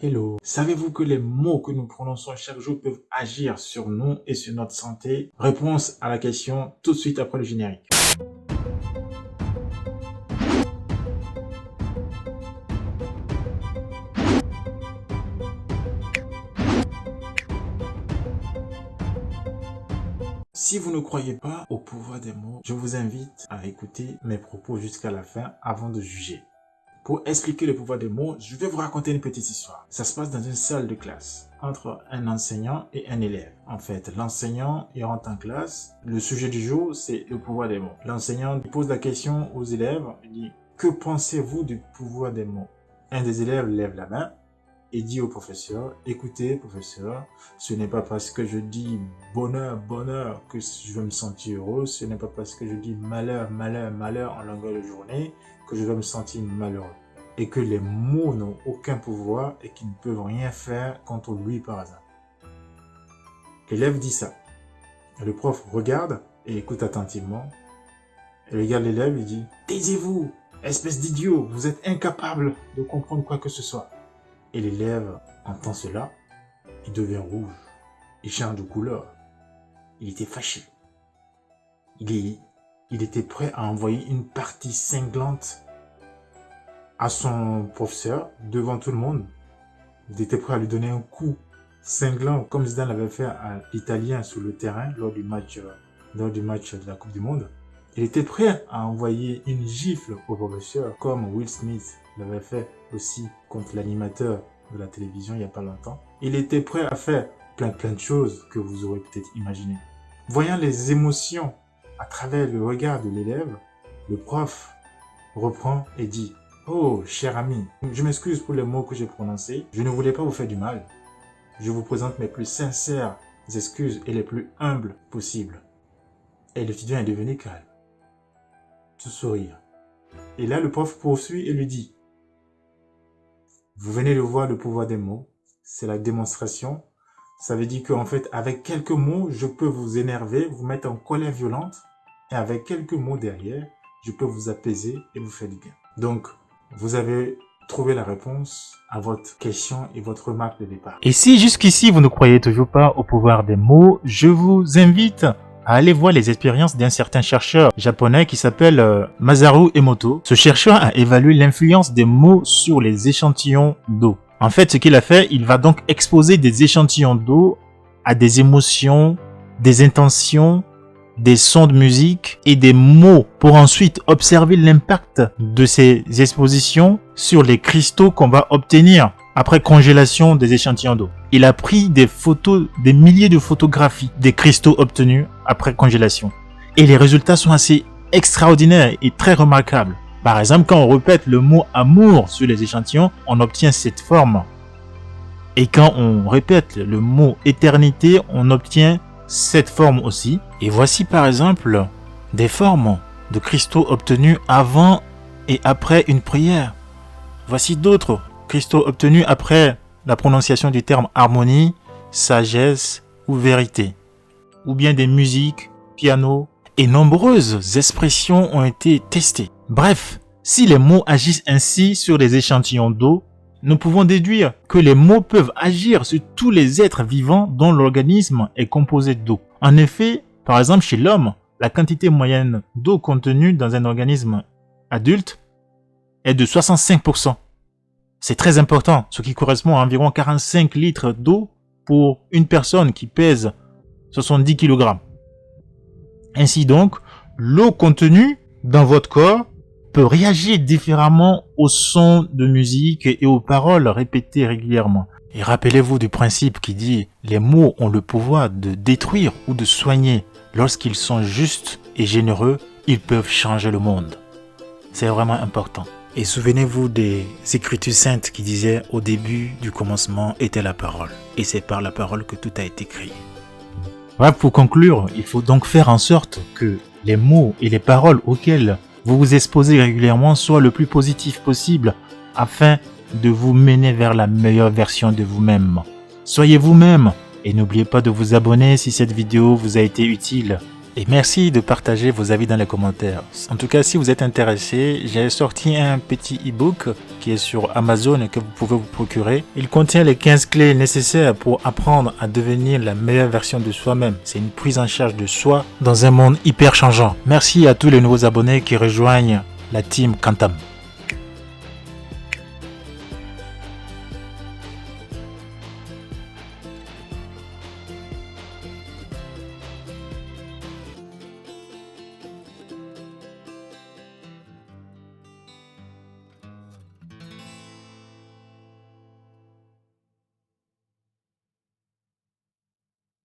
Hello, savez-vous que les mots que nous prononçons chaque jour peuvent agir sur nous et sur notre santé? Réponse à la question tout de suite après le générique. Si vous ne croyez pas au pouvoir des mots, je vous invite à écouter mes propos jusqu'à la fin avant de juger. Pour expliquer le pouvoir des mots, je vais vous raconter une petite histoire. Ça se passe dans une salle de classe, entre un enseignant et un élève. En fait, l'enseignant rentre en classe. Le sujet du jour, c'est le pouvoir des mots. L'enseignant pose la question aux élèves. Il dit, que pensez-vous du pouvoir des mots? Un des élèves lève la main et dit au professeur, écoutez professeur, ce n'est pas parce que je dis bonheur, bonheur que je vais me sentir heureux, ce n'est pas parce que je dis malheur, malheur, malheur en longueur de journée que je vais me sentir malheureux. Et que les mots n'ont aucun pouvoir et qu'ils ne peuvent rien faire contre lui par hasard. L'élève dit ça. Et le prof regarde et écoute attentivement. Il regarde l'élève et dit, taisez-vous, espèce d'idiot, vous êtes incapable de comprendre quoi que ce soit. Et l'élève entend cela, il devient rouge, il change de couleur, il était fâché. Il était prêt à envoyer une partie cinglante à son professeur devant tout le monde. Il était prêt à lui donner un coup cinglant comme Zidane l'avait fait à l'Italien sur le terrain lors du match de la Coupe du Monde. Il était prêt à envoyer une gifle au professeur comme Will Smith l'avait fait aussi contre l'animateur de la télévision il n'y a pas longtemps. Il était prêt à faire plein de choses que vous aurez peut-être imaginées. Voyant les émotions à travers le regard de l'élève, le prof reprend et dit « Oh, cher ami, je m'excuse pour les mots que j'ai prononcés. Je ne voulais pas vous faire du mal. Je vous présente mes plus sincères excuses et les plus humbles possibles. » Et l'étudiant est devenu calme. Tout sourire. Et là, le prof poursuit et lui dit « Vous venez de voir le pouvoir des mots. C'est la démonstration. Ça veut dire qu'en fait, avec quelques mots, je peux vous énerver, vous mettre en colère violente. Et avec quelques mots derrière, je peux vous apaiser et vous faire du bien. » Donc, vous avez trouvé la réponse à votre question et votre remarque de départ. Et si jusqu'ici vous ne croyez toujours pas au pouvoir des mots, je vous invite à aller voir les expériences d'un certain chercheur japonais qui s'appelle Masaru Emoto. Ce chercheur a évalué l'influence des mots sur les échantillons d'eau. En fait, ce qu'il a fait, il va donc exposer des échantillons d'eau à des émotions, des intentions, des sons de musique et des mots pour ensuite observer l'impact de ces expositions sur les cristaux qu'on va obtenir après congélation des échantillons d'eau. Il a pris des photos, des milliers de photographies des cristaux obtenus après congélation. Et les résultats sont assez extraordinaires et très remarquables. Par exemple, quand on répète le mot amour sur les échantillons, on obtient cette forme. Et quand on répète le mot éternité, on obtient cette forme aussi. Et voici par exemple des formes de cristaux obtenus avant et après une prière. Voici d'autres cristaux obtenus après la prononciation du terme harmonie, sagesse ou vérité. Ou bien des musiques, piano, et nombreuses expressions ont été testées. Bref, si les mots agissent ainsi sur les échantillons d'eau, nous pouvons déduire que les mots peuvent agir sur tous les êtres vivants dont l'organisme est composé d'eau. En effet, par exemple chez l'homme, la quantité moyenne d'eau contenue dans un organisme adulte est de 65%. C'est très important, ce qui correspond à environ 45 litres d'eau pour une personne qui pèse 70 kg. Ainsi donc, l'eau contenue dans votre corps peut réagir différemment aux sons de musique et aux paroles répétées régulièrement. Et rappelez-vous du principe qui dit « Les mots ont le pouvoir de détruire ou de soigner. Lorsqu'ils sont justes et généreux, ils peuvent changer le monde. » C'est vraiment important. Et souvenez-vous des Écritures saintes qui disaient « Au début du commencement était la parole. Et c'est par la parole que tout a été créé. » Bref, pour conclure, il faut donc faire en sorte que les mots et les paroles auxquelles vous vous exposez régulièrement soient le plus positif possible afin de vous mener vers la meilleure version de vous-même. Soyez vous-même et n'oubliez pas de vous abonner si cette vidéo vous a été utile. Et merci de partager vos avis dans les commentaires. En tout cas, si vous êtes intéressé, j'ai sorti un petit e-book qui est sur Amazon que vous pouvez vous procurer. Il contient les 15 clés nécessaires pour apprendre à devenir la meilleure version de soi-même. C'est une prise en charge de soi dans un monde hyper changeant. Merci à tous les nouveaux abonnés qui rejoignent la team Kantam.